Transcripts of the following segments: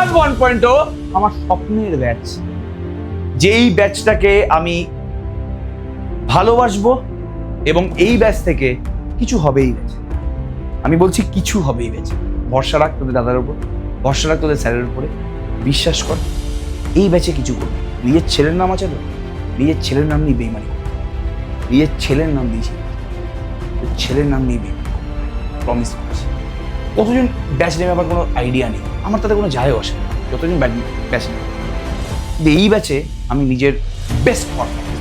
রুদ্রান 1.0 আমার স্বপ্নের ব্যাচ, যেই ব্যাচটাকে আমি ভালোবাসবো এবং এই ব্যাচ থেকে কিছু হবেই ব্যাচ। আমি বলছি কিছু হবেই ব্যাচ। ভরসা রাখ তোদের দাদার উপর, ভরসা রাখ তোদের স্যারের উপরে, বিশ্বাস কর এই ব্যাচে কিছু করবে। নিজের ছেলের নাম আছে তো, নিজের ছেলের নাম নিয়ে বেইমানি করবে। নিজের ছেলের নাম দিয়েছি, ছেলের নাম নিয়ে বেইমানি করবে, প্রমিস করছি। কতজন ব্যাচ নেবে আমার কোনো আইডিয়া নেই, আমার তাতে কোনো যায় আসে না যতজন ব্যাচ নেবে। কিন্তু এই ব্যাচে আমি নিজের বেস্ট পারফরমেন্স।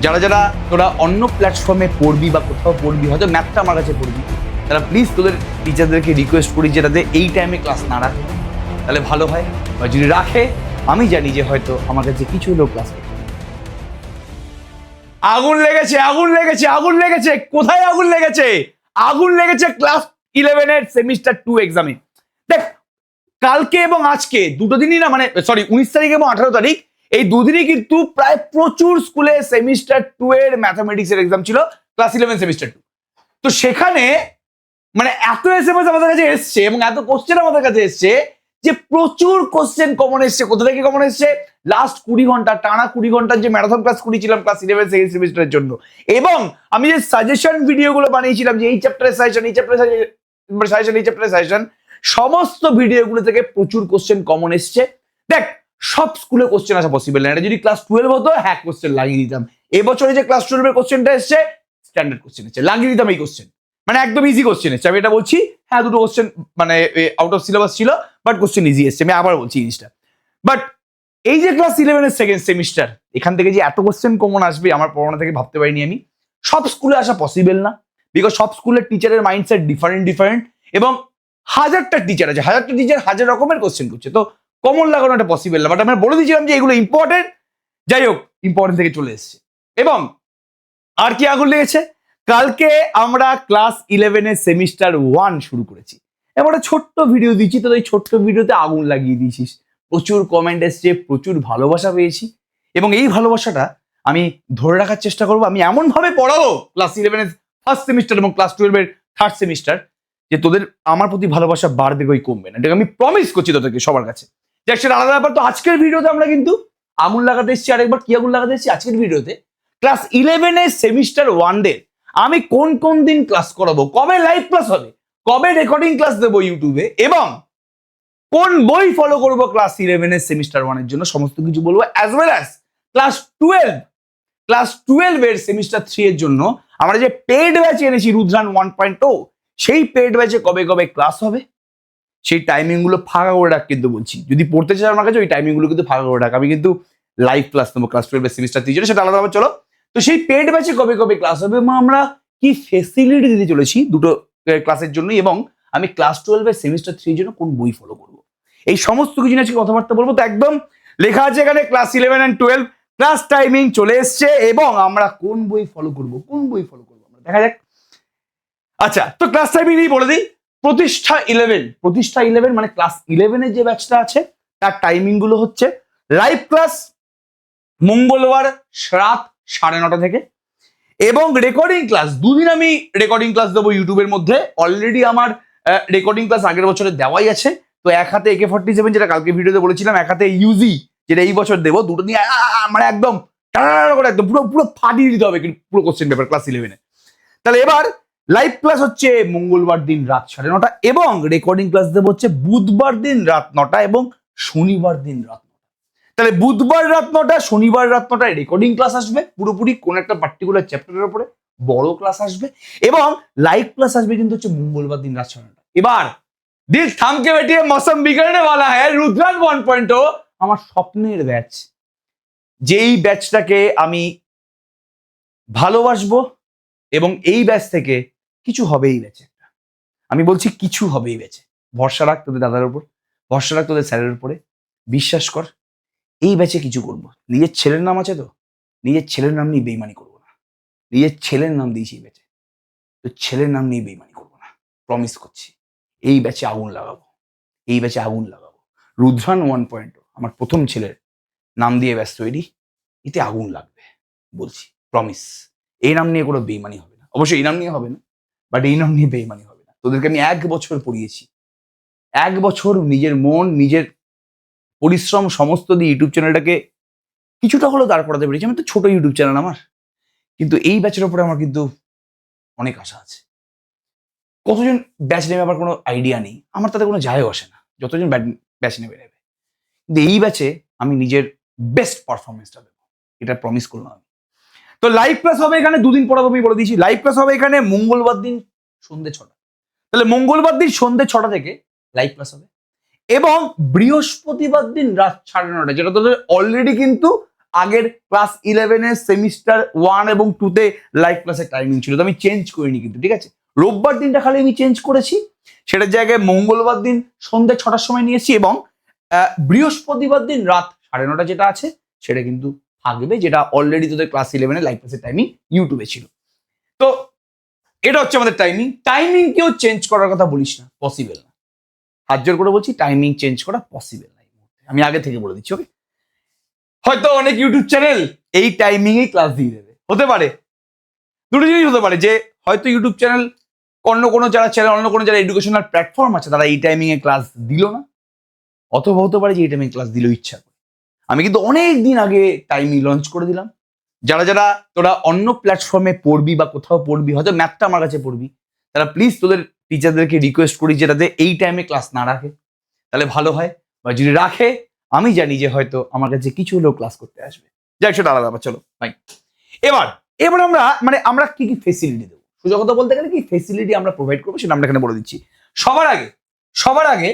যারা যারা তোরা অন্য প্ল্যাটফর্মে পড়বি বা কোথাও পড়বি, হয়তো ম্যাথটা আমার কাছে পড়বি, তারা প্লিজ তোদের টিচারদেরকে রিকোয়েস্ট করি যেটাতে এই টাইমে ক্লাস না রাখে তাহলে ভালো হয়। বা যদি রাখে আমি জানি যে হয়তো আমার কাছে কিছু লোক ক্লাস করবে। আগুন লেগেছে, আগুন লেগেছে, আগুন লেগেছে। কোথায় আগুন লেগেছে? আগুন লেগেছে ক্লাস 11-এর সেমিস্টার 2 এক্সামে। দেখ, কালকে এবং আজকে দুটো দিনই না, মানে সরি 19 তারিখ এবং 18 তারিখ, এই দুদিনই কিন্তু প্রায় প্রচুর স্কুলে সেমিস্টার 2 এর ম্যাথামেটিক্স এর এক্সাম ছিল, ক্লাস 11 সেমিস্টার 2। তো সেখানে মানে এত এসএমএস আমাদের কাছে এসছে এবং এত কোশ্চেন আমাদের কাছে এসছে যে প্রচুর কোশ্চেন কমন এসছে। কোথা থেকে কমন এসছে? লাস্ট 20 ঘন্টা, টানা 20 ঘন্টার যে ম্যারাথন ক্লাস করেছিলাম ক্লাস 11 সেকেন্ড সেমিস্টারের জন্য, এবং আমি যে সাজেশন ভিডিওগুলো বানিয়েছিলাম যে এই চ্যাপ্টারের সাজেশন, এই চ্যাপ্টারের সাজেশন, এই চ্যাপ্টারের সাজেশন, সমস্ত ভিডিওগুলো থেকে প্রচুর কোশ্চেন কমন এসছে। দেখ, সব স্কুলে কোশ্চেন আসা পসিবল না। এটা যদি ক্লাস 12 হতো, হ্যাঁ কোশ্চেন লাগিয়ে দিতাম। এবছরে যে ক্লাস 12 এর কোশ্চেনটা এসছে স্ট্যান্ডার্ড কোশ্চেন এসছে, লাগিয়ে দিতাম এই কোশ্চেন, মানে একদম ইজি কোশ্চেন এসছে। আমি এটা বলছি, হ্যাঁ দুটো কোশ্চেন মানে আউট অফ সিলেবাস ছিল, বাট কোশ্চেন ইজি এসছে। আমি আবার বলছি জিনিসটা। বাট এই যে ক্লাস 11-এর সেকেন্ড সেমিস্টার, এখান থেকে যে এত কোশ্চেন কমন আসবে আমার পড়ানো থেকে ভাবতে পারিনি আমি। সব স্কুলে আসা পসিবল না, বিকজ সব স্কুলের টিচারের মাইন্ডসেট ডিফারেন্ট এবং হাজারটা টিচার আছে, হাজারটা টিচার হাজার রকমের কোশ্চেন করছে, তো কমন লাগানো এটা পসিবল না। বাট আমরা বলে দিয়েছিলাম যে এগুলো ইম্পর্টেন্ট। যাই হোক, ইম্পর্টেন্ট থেকে চলে এসছে। এবং আর কি আগুন লেগেছে? কালকে আমরা ক্লাস 11-এর সেমিস্টার 1 শুরু করেছি এবং একটা ছোট্ট ভিডিও দিচ্ছি, তো এই ছোট্ট ভিডিওতে আগুন লাগিয়ে দিয়েছিস। প্রচুর কমেন্ট এসছে, প্রচুর ভালোবাসা পেয়েছি এবং এই ভালোবাসাটা আমি ধরে রাখার চেষ্টা করবো। আমি এমন ভাবে পড়াবো ক্লাস 11-এর ফার্স্ট সেমিস্টার এবং ক্লাস 12-এর থার্ড সেমিস্টার যে তোদের আমার প্রতি ভালোবাসা বাড়বে কই কমবে না। এটাকে আমি প্রমিস করছি তোদেরকে সবার কাছে। যে সেটা আলাদা ব্যাপার। তো আজকের ভিডিওতে আমরা কিন্তু আগুন লাগাতে এসেছি। আরেকবার কি আগুন লাগাতে এসেছি আজকের ভিডিওতে? ক্লাস 11-এর সেমিস্টার 1 এর আমি কোন কোন দিন ক্লাস করাবো, কবে লাইভ ক্লাস হবে, কবে রেকর্ডিং ক্লাস দেবো ইউটিউবে, এবং কোন বই ফলো করবো ক্লাস 11-এর সেমিস্টার 1 এর জন্য, সমস্ত কিছু বলবো। অ্যাজ ওয়েল অ্যাজ ক্লাস 12-এর সেমিস্টার 3 এর জন্য আমরা যে পেড ব্যাচ এনেছি রুদ্রান 1.0, সেই পেড ব্যাচে কবে কবে ক্লাস হবে সেই টাইমিং গুলো ফাঁকা করে রাখ। কিন্তু বলছি, যদি পড়তে চাই আমার কাছে ওই টাইমিং গুলো কিন্তু ফাঁকা করে রাখ। আমি কিন্তু লাইভ ক্লাস নেবো ক্লাস 12-এর সেমিস্টার 3 এর, সেটা আলাদা হবে। চলো, তো সেই পেড ব্যাচে কবে কবে ক্লাস হবে এবং আমরা কি ফেসিলিটি দিতে চলেছি দুটো ক্লাসের জন্য, এবং আমি ক্লাস 12-এর সেমিস্টার 3 এর জন্য কোন বই ফলো করবো, এই সমস্ত কিছু নিয়ে আজকে কথাবার্তা বলবো। তো একদম লেখা আছে এখানে ক্লাস 11 and 12 ক্লাস টাইমিং চলে এসছে এবং আমরা কোন বই ফলো করবো, কোন বই ফলো করবো আমরা দেখা যাক। আচ্ছা, তো ক্লাস টাইমিং বলে দিই। প্রতিষ্ঠা 11 মানে ক্লাস 11-এর যে ব্যাচটা আছে তার টাইমিং গুলো হচ্ছে লাইভ ক্লাস মঙ্গলবার রাত 9:30 থেকে, এবং রেকর্ডিং ক্লাস দুদিন আমি রেকর্ডিং ক্লাস দেবো ইউটিউবের মধ্যে। অলরেডি আমার রেকর্ডিং ক্লাস আগের বছরে দেওয়াই আছে। তো এক হাতে AK-47 যেটা কালকে ভিডিওতে বলেছিলাম, এক হাতে ইউজি যেটা এই বছর দেবো, দুটো নিয়ে মানে একদম টানা করে একদম পুরো পুরো ফাটিয়ে দিতে হবে পুরো কোশ্চেন পেপার ক্লাস 11-এ। তাহলে এবার লাইভ ক্লাস হচ্ছে মঙ্গলবার দিন রাত 9:30 এবং রেকর্ডিং ক্লাস দেবো হচ্ছে বুধবার দিন রাত 9টা এবং শনিবার দিন রাত 9টা। তাহলে বুধবার রাত 9টা, শনিবার রাত 9টায় রেকর্ডিং ক্লাস আসবে পুরোপুরি কোন একটা পার্টিকুলার চ্যাপ্টারের উপরে বড় ক্লাস আসবে, এবং লাইভ ক্লাস আসবে কিন্তু হচ্ছে মঙ্গলবার দিন রাত 9টা। এবার দিল থামকে বেটিয়ে মৌসম বিগড়নে वाला है রুদ্রান 1.0 আমার স্বপ্নের ব্যাচ, যেই ব্যাচটাকে আমি ভালোবাসবো এবং এই ব্যাচ থেকে কিছু হবেই ব্যাচে। আমি বলছি কিছু হবেই ব্যাচে। ভরসা রাখ তোদের দাদার উপর, ভরসা রাখ তোদের স্যারের উপরে, বিশ্বাস কর এই ব্যাচে কিছু করবো। নিজের ছেলের নাম আছে তো, নিজের ছেলের নাম নিয়ে বেইমানি করবো না। নিজের ছেলের নাম দিয়েছি এই ব্যাচে, তো ছেলের নাম নিয়ে বেইমানি করবো না, প্রমিস করছি। এই ব্যাচে আগুন লাগাবো, এই ব্যাচে আগুন লাগাবো। রুদ্রান 1.0 আমার প্রথম ছেলের নাম দিয়ে ব্যাচ তৈরি, এতে আগুন লাগবে বলছি, প্রমিস। এই নাম নিয়ে কোনো বেইমানি হবে না, অবশ্যই এই নাম নিয়ে হবে না, বাট এই নাম নিয়ে বেইমানি হবে না। তোদেরকে আমি 1 বছর পড়িয়েছি, 1 বছর নিজের মন, নিজের পরিশ্রম সমস্ত দিয়ে ইউটিউব চ্যানেলটাকে কিছুটা হলেও দাঁড় করাতে পেরেছি। আমি তো ছোট ইউটিউব চ্যানেল আমার, কিন্তু এই ব্যাচের ওপরে আমার কিন্তু অনেক আশা আছে। কতজন ব্যাচ নেবে আমার কোনো আইডিয়া নেই, আমার তাতে কোনো যায় আসে না, যতজন ব্যাচ নেবে নেবে, কিন্তু এই ব্যাচে আমি নিজের বেস্ট পারফরমেন্সটা দেবো, এটা প্রমিস করলাম আমি। তো লাইভ ক্লাস হবে এখানে দুদিন পর, আমি বলে দিয়েছি লাইভ ক্লাস হবে এখানে মঙ্গলবার দিন সন্ধ্যে 6টা। তাহলে মঙ্গলবার দিন সন্ধ্যে 6টা থেকে লাইভ ক্লাস হবে, এবং বৃহস্পতিবার দিন রাত 9:30, যেটা তোদের অলরেডি কিন্তু আগের ক্লাস 11-এর সেমিস্টার 1 এবং 2-তে লাইভ ক্লাসের টাইমিং ছিল, তো আমি চেঞ্জ করিনি কিন্তু, ঠিক আছে। রোববার দিনটা খালি আমি চেঞ্জ করেছি, সেটার জায়গায় মঙ্গলবার দিন সন্ধ্যে 6টার সময় নিয়েছি, এবং বৃহস্পতিবার দিন রাত 9:30 যেটা আছে সেটা কিন্তু থাকবে, যেটা অলরেডি তোদের ক্লাস 11-এর লাইভ ক্লাসের টাইমিং ইউটিউবে ছিল। তো এটা হচ্ছে আমাদের টাইমিং কেউ চেঞ্জ করার কথা বলিস না, পসিবল না, হাত জোর করে বলছি, টাইমিং চেঞ্জ করা পসিবল না, আমি আগে থেকে বলে দিচ্ছি। ওকে, হয়তো অনেক ইউটিউব চ্যানেল এই টাইমিং এ ক্লাস দিয়ে দেবে, হতে পারে দুটো জিনিস হতে পারে, যে হয়তো ইউটিউব চ্যানেল অন্য কোনো যারা এডুকেশনাল প্ল্যাটফর্ম আছে তারা এই টাইমিং এ ক্লাস দিল না, অথবা হতে পারে যে এই টাইমিং ক্লাস দিল ইচ্ছা করে। আমি কিন্তু অনেক দিন আগে টাইমিং লঞ্চ করে দিলাম। যারা যারা তোরা অন্য প্ল্যাটফর্মে পড়বি বা কোথাও পড়বি, হয়তো ম্যাথটা আমার কাছে পড়বি, তারা প্লিজ তোদের টিচারদেরকে রিকোয়েস্ট করি যেটাতে এই টাইমে ক্লাস না রাখে, তাহলে ভালো হয়, বা যদি রাখে আমি জানি যে হয়তো আমার কাছে কিছু হলেও ক্লাস করতে আসবে। যাই সেটা আলাদা ব্যাপার, চলো ভাই। এবার আমরা কি কি ফেসিলিটি দেবো, সোজা কথা বলতে গেলে কি ফেসিলিটি আমরা প্রোভাইড করবো সেটা আমরা এখানে বলে দিচ্ছি। সবার আগে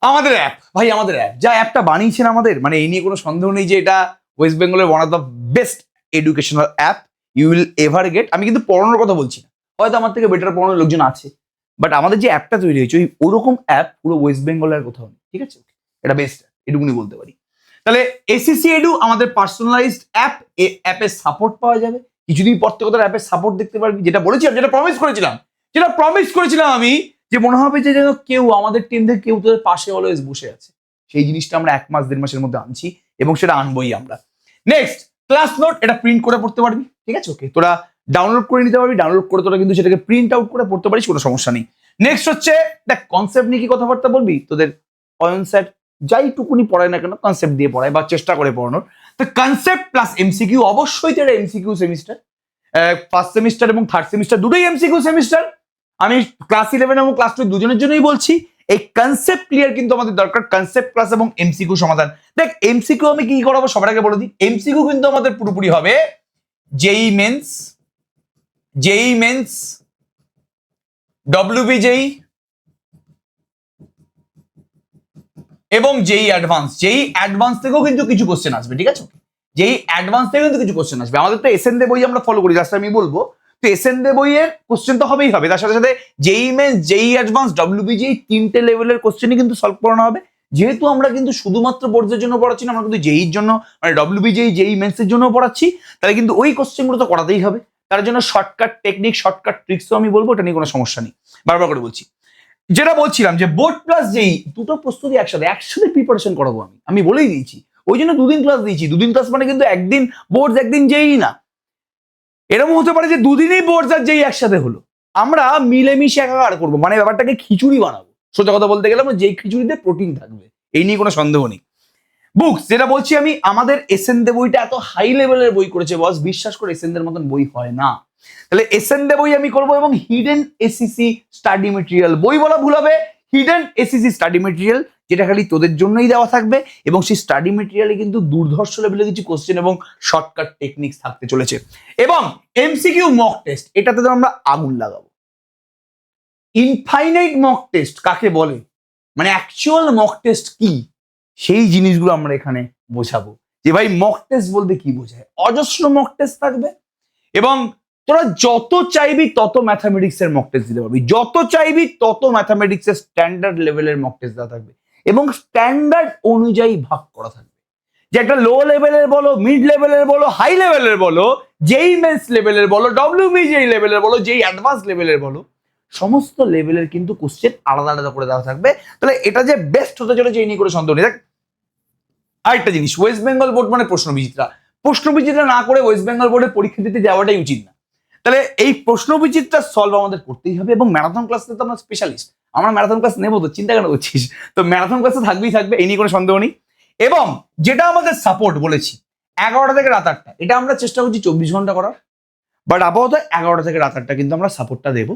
আমাদের অ্যাপ, ভাই আমাদের অ্যাপ, যা অ্যাপটা বানিয়েছেন আমাদের, মানে এই নিয়ে কোনো সন্দেহ নেই যে এটা ওয়েস্ট বেঙ্গলের one of the best educational app you will ever get. আমি কিন্তু পড়ানোর কথা বলছি না, হয়তো আমার থেকে বেটার পড়ানোর লোকজন আছে, বাট আমাদের যে অ্যাপটা তৈরি হয়েছে ওরকম অ্যাপ পুরো ওয়েস্ট বেঙ্গলের কোথাও নেই, ঠিক আছে। এটা বেস্ট, এটুকুনি বলতে পারি। তাহলে এসএসসি এডু আমাদের পার্সোনালাইজড অ্যাপ, অ্যাপের সাপোর্ট পাওয়া যাবে, কিছুদিন পর থেকে তোর অ্যাপের সাপোর্ট দেখতে পারবি, যেটা বলেছিলাম, যেটা প্রমিস করেছিলাম আমি, যে মনে হবে যে যেন কেউ আমাদের টিম থেকে কেউ তোদের পাশে অলওয়েজ বসে আছে। সেই জিনিসটা আমরা 1 মাস 1.5 মাসের মধ্যে আনছি, এবং সেটা আনবই আমরা। নেক্সট, ক্লাস নোট, এটা প্রিন্ট করে পড়তে পারবি, ঠিক আছে। ওকে, তোরা ডাউনলোড করে নিতে পারবি, ডাউনলোড করে তোরা কিন্তু সেটাকে প্রিন্ট আউট করে পড়তে পারিস, কোনো সমস্যা নেই। নেক্সট হচ্ছে দেখ, কনসেপ্ট নিয়ে কি কথাবার্তা বলবি, তোদের অয়ন স্যার যাইটুকুনি পড়ায় না কেন কনসেপ্ট দিয়ে পড়ায় বা চেষ্টা করে পড়ানোর। তো কনসেপ্ট প্লাস এমসিকিউ, অবশ্যই তো এটা এমসিকিউ সেমিস্টার, ফার্স্ট সেমিস্টার এবং থার্ড সেমিস্টার দুটোই এমসিকিউ সেমিস্টার। আমি ক্লাস 11 এবং ক্লাস 2 দুজনের জন্যই বলছি, এই কনসেপ্ট ক্লিয়ার কিন্তু আমাদের দরকার, কনসেপ্ট ক্লাস এবং এমসিকিউ সমাধান। দেখ এমসিকিউ আমি কি করাবো সবার আগে বলে দিই, এমসিকিউ কিন্তু আমাদের পুরোপুরি হবে জেই মেন্স, ডব্লিউবিজেই এবং জেই অ্যাডভান্স থেকেও কিন্তু কিছু কোশ্চেন আসবে, ঠিক আছে। জেই অ্যাডভান্স থেকে কিন্তু কিছু কোশ্চেন আসবে। আমাদের তো এসএন দে বই আমরা ফলো করি, লাস্ট আমি বলবো, তো এসএন দে বইয়ের কোশ্চেন তো হবেই হবে, তার সাথে সাথে জেই মেন্স, জেই অ্যাডভান্স, ডব্লিউবিজেই 3টে লেভেলের কোশ্চেনই কিন্তু সলভ করানো হবে। যেহেতু আমরা কিন্তু শুধুমাত্র বোর্ডের জন্য পড়াচ্ছি না, আমরা কিন্তু জেইর জন্য, মানে ডব্লিউবিজেই, জেই মেন্সের জন্য পড়াচ্ছি, তাহলে কিন্তু ওই কোশ্চেনগুলো তো করাতেই হবে। তার জন্য শর্টকাট টেকনিক, শর্টকাট ট্রিক্সও আমি বলবো, এটা নিয়ে কোনো সমস্যা নেই, বারবার করে বলছি। যেটা বলছিলাম যে বোর্ড প্লাস জেই দুটো প্রস্তুতি একসাথে প্রিপারেশন করাবো, আমি বলেই দিয়েছি, ওই জন্য 2 দিন ক্লাস দিয়েছি। 2 দিন ক্লাস মানে কিন্তু একদিন বোর্ড একদিন জেই না, এরকম হতে পারে যে 2 দিনই বোর্ড আর জেই একসাথে হলো, আমরা মিলেমিশে একাকার করবো, মানে ব্যাপারটাকে খিচুড়ি বানাবো। সোজা কথা বলতে গেলাম, যেই খিচুড়িতে প্রোটিন থাকবে, এই নিয়ে কোনো সন্দেহ নেই। বুকস, যেটা বলছি আমি, আমাদের এসএন দে বইটা এত হাই লেভেলের বই করেছে বস, বিশ্বাস করে এসএন দের মতন বই হয় না। তাহলে এসএন দে বই আমি করবো, এবং হিডেন এসিসি স্টাডি মেটেরিয়াল, বই বলা ভুল হবে, হিডেন এসিসি স্টাডি মেটেরিয়াল, যেটা খালি তোদের জন্যই দেওয়া থাকবে, এবং সেই স্টাডি মেটেরিয়ালে কিন্তু দুর্ধর্ষ লেভেলের কিছু কোশ্চেন এবং শর্টকাট টেকনিক্স থাকতে চলেছে, এবং এমসিকিউ মক টেস্ট, এটাতে তো আমরা আগুন লাগাবো। ইনফাইনাইট মক টেস্ট কাকে বলে, মানে অ্যাকচুয়াল মক টেস্ট কি, সেই জিনিসগুলো আমরা এখানে বোঝাবো, যে ভাই মক টেস্ট বলতে কি বোঝায়। অজস্র মক টেস্ট থাকবে, এবং তোরা যত চাইবি তত ম্যাথামেটিক্স এর মক টেস্ট দিতে পারবি, যত চাইবি তত ম্যাথামেটিক্স এর স্ট্যান্ডার্ড লেভেলের মক টেস্ট দেওয়া থাকবে, এবং স্ট্যান্ডার্ড অনুযায়ী ভাগ করা থাকবে, যে একটা লো লেভেলের বলো, মিড লেভেলের বলো, হাই লেভেলের বলো, জেই মেন্স লেভেলের বলো, ডব্লিউবিজেই লেভেলের বলো, জেই অ্যাডভান্স লেভেলের বলো, সমস্ত লেভেলের কিন্তু কোশ্চেন আলাদা আলাদা করে দেওয়া থাকবে। তাহলে এটা যে বেস্ট হতে চলেছে এই নিয়ে করে সন্দেহ নেই। দেখ আরেকটা জিনিস, ওয়েস্ট বেঙ্গল বোর্ড মানে প্রশ্ন বিচিত্রা না করে ওয়েস্ট বেঙ্গল বোর্ডের পরীক্ষা দিতে যাওয়াটাই উচিত না। তাহলে এই প্রশ্ন বিচিত্রা সলভ আমাদের করতেই হবে, এবং ম্যারাথন ক্লাসে তো আমরা স্পেশালিস্ট, আমরা ম্যারাথন ক্লাস নেবো, তো চিন্তা কেন করছিস? তো ম্যারাথন ক্লাসে থাকবেই থাকবে, এই নিয়ে কোনো সন্দেহ নেই। এবং যেটা আমাদের সাপোর্ট বলেছি 11টা থেকে রাত 8টা, এটা আমরা চেষ্টা করছি 24 ঘন্টা করার, বাট আপাতত 11টা থেকে রাত 8টা কিন্তু আমরা সাপোর্টটা দেবো।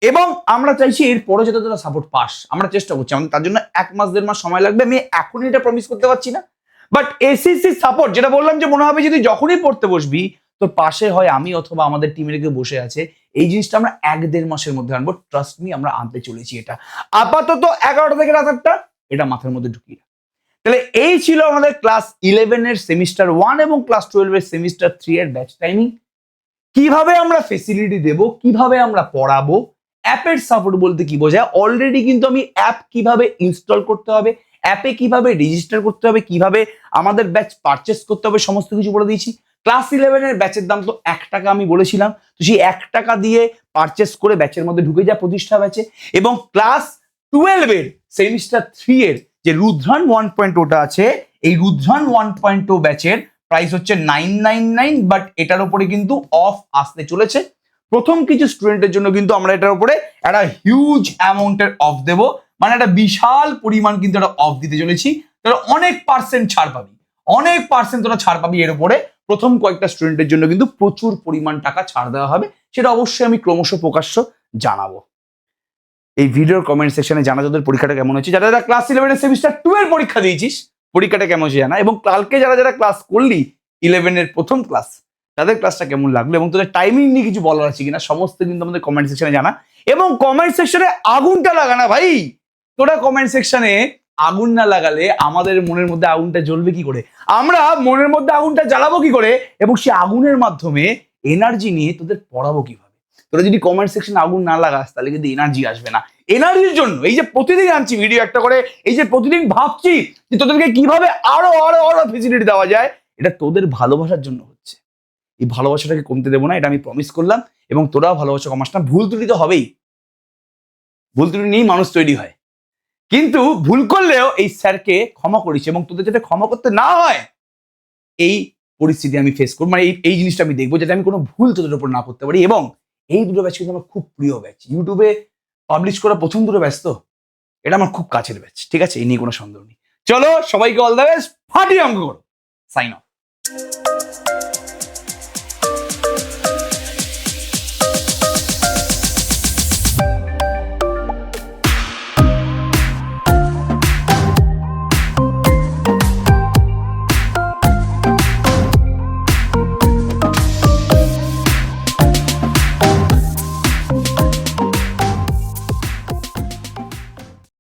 এবং আমরা চাইছি এরপরে যাতে তোরা সাপোর্ট পাস, আমরা চেষ্টা করছি, আমাদের তার জন্য 1 মাস 1.5 মাস সময় লাগবে, আমি এখনই এটা প্রমিস করতে পারছি না। বাট এসএসসি সাপোর্ট যেটা বললাম, যে মনে হবে যদি যখনই পড়তে বসবি তোর পাশে হয় আমি অথবা আমাদের টিমের কেউ বসে আছে, এই জিনিসটা আমরা 1-1.5 মাসের মধ্যে আনবো, ট্রাস্ট মি, আমরা আনতে চলেছি এটা। আপাতত 11টা থেকে রাত 8টা, এটা মাথার মধ্যে ঢুকিয়ে। তাহলে এই ছিল আমাদের ক্লাস 11 এর সেমিস্টার 1 এবং ক্লাস 12 এর সেমিস্টার 3 এর ব্যাচ টাইমিং। কিভাবে আমরা ফেসিলিটি দেব, কিভাবে আমরা পড়াবো, অ্যাপের সাপোর্ট বলতে কি বোঝায়, অলরেডি কিন্তু আমি অ্যাপ কিভাবে ইনস্টল করতে হবে, অ্যাপে কিভাবে রেজিস্টার করতে হবে, কিভাবে আমাদের ব্যাচ পারচেস করতে হবে, সমস্ত কিছু বলে দিয়েছি। ক্লাস 11 এর ব্যাচের দাম তো 1 টাকা আমি বলেছিলাম, তো সেই 1 টাকা দিয়ে পারচেস করে ব্যাচের মধ্যে ঢুকে যা প্রতিষ্ঠা ব্যাচে। এবং ক্লাস 12 এর সেমিস্টার 3 এর যে রুদ্রান 1.0টা আছে, এই রুদ্রান 1.0 ব্যাচের প্রাইস হচ্ছে 999, বাট এটার উপরে কিন্তু অফ আসতে চলেছে। প্রথম কিছু স্টুডেন্টের জন্য কিন্তু আমরা এটার উপরে একটা হিউজ অ্যামাউন্টের অফ দেবো, মানে একটা বিশাল পরিমাণ কিন্তু একটা অফ দিতে চলেছি। তাহলে অনেক পার্সেন্ট ছাড় পাবি, অনেক পার্সেন্ট তোরা ছাড় পাবি এর উপরে। প্রথম কয়েকটা স্টুডেন্টের জন্য কিন্তু প্রচুর পরিমাণ টাকা ছাড় দেওয়া হবে, সেটা অবশ্যই আমি ক্রমশ প্রকাশ্য জানাবো। এই ভিডিওর কমেন্ট সেকশনে জানা যাদের পরীক্ষাটা কেমন হচ্ছে, যারা যারা ক্লাস 11 এর সেমিস্টার 2 এর পরীক্ষা দিয়েছিস পরীক্ষাটা কেমন হচ্ছে জানা, এবং কালকে যারা যারা ক্লাস করলি 11 এর প্রথম ক্লাস, তাদের ক্লাসটা কেমন লাগলো এবং তোদের টাইমিং নিয়ে কিছু বলার আছে কিনা, সমস্ত কিন্তু আমাদের কমেন্ট সেকশনে জানা। এবং কমেন্ট সেকশনে আগুনটা লাগানা ভাই, তোরা কমেন্ট সেকশনে আগুন না লাগালে আমাদের মনের মধ্যে আগুনটা জ্বলবে কি করে, আমরা মনের মধ্যে আগুনটা জ্বালাবো কি করে, এবং সেই আগুনের মাধ্যমে এনার্জি নিয়ে তোদের পড়াবো কিভাবে। তোরা যদি কমেন্ট সেকশনে আগুন না লাগাস তাহলে কিন্তু এনার্জি আসবে না। এনার্জির জন্য এই যে প্রতিদিন আনছি ভিডিও একটা করে, এই যে প্রতিদিন ভাবছি যে তোদেরকে কিভাবে আরো আরো আরো ফেসিলিটি দেওয়া যায়, এটা তোদের ভালোবাসার জন্য হচ্ছে। এই ভালোবাসাটাকে কমতে দেবো না, এটা আমি প্রমিস করলাম। এবং তোরাও ভালোবাসা কমাস না, ভুল ত্রুটি তো হবেই, ভুল ত্রুটি নিয়েই মানুষ তৈরি হয়, কিন্তু ভুল করলেও এই স্যারকে ক্ষমা করিস, এবং তোদের যাতে ক্ষমা করতে না হয় এই পরিস্থিতি আমি ফেস করবো, মানে এই জিনিসটা আমি দেখবো যাতে আমি কোনো ভুল তোদের উপর না করতে পারি। এবং এই দুটো ব্যাচ কিন্তু আমার খুব প্রিয় ব্যাচ, ইউটিউবে পাবলিশ করা প্রথম দুটো ব্যাচ, তো এটা আমার খুব কাছের ব্যাচ, ঠিক আছে, এই নিয়ে কোনো সন্দেহ নেই। চলো সবাইকে অল দ্য বেস্ট, ফাটিয়ে অঙ্ক করো, সাইন অফ।